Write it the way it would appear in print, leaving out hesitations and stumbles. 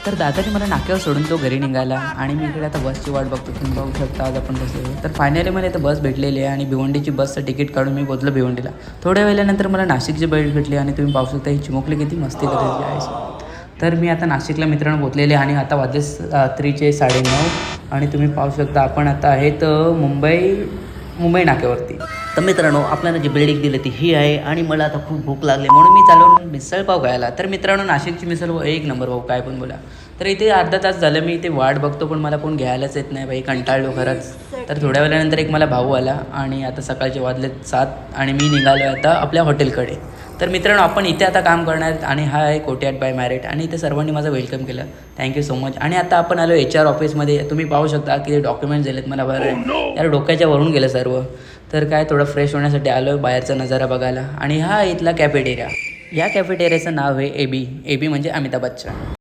तर दादाने मला नाक्यावर सोडून तो घरी निघाला आणि मी इकडे आता बसची वाट बघतो. तुम्ही बघू शकता आज आपण कसं आहे. तर फायनली मला इथं बस भेटलेली आहे आणि भिवंडीची बसचं तिकीट काढून मी पोहोचलो भिवंडीला. थोड्या वेळानंतर मला नाशिकची बस भेटली आणि तुम्ही पाहू शकता ही चिमुकली किती मस्ती करत आहे. तर मी आता नाशिकला मित्रांनो पोहोचलेले आणि आता वाजले रात्रीचे 9:30 आणि तुम्ही पाहू शकता आपण आता आहेत मुंबई नाक्यावरती. तर मित्रांनो आपल्याला जी बिल्डिंग दिली ती ही आहे आणि मला आता खूप भूक लागली म्हणून मी चालून मिसळपाव खायला. तर मित्रांनो नाशिकची मिसळ एक नंबर भाऊ काय पण बोला. तर इथे अर्धा तास झालं मी इथे वाट बघतो पण मला कोण घ्यायलाच येत नाही भाई, कंटाळलो खरंच. तर थोड्या वेळानंतर एक मला भाऊ आला आणि आता सकाळचे वाजले 7 आणि मी निघालो आता आपल्या हॉटेलकडे. तर मित्रांनो आपण इथे आता काम करणार आहेत आणि हा आहे कोट्याट बाय मॅरिट आणि इथे सर्वांनी माझं वेलकम केलं, थँक्यू सो मच. आणि आता आपण आलो HR ऑफिसमध्ये. तुम्ही पाहू शकता की ते डॉक्युमेंट्स दिलेत मला बरं यार डोक्याच्या वरून गेलं सर्व. तर काय थोडं फ्रेश होण्यासाठी आलो आहे बाहेरचा नजारा बघायला आणि हा इथला कॅफेटेरिया. या कॅफेटेरियाचं नाव आहे AB म्हणजे अमिताभ बच्चन.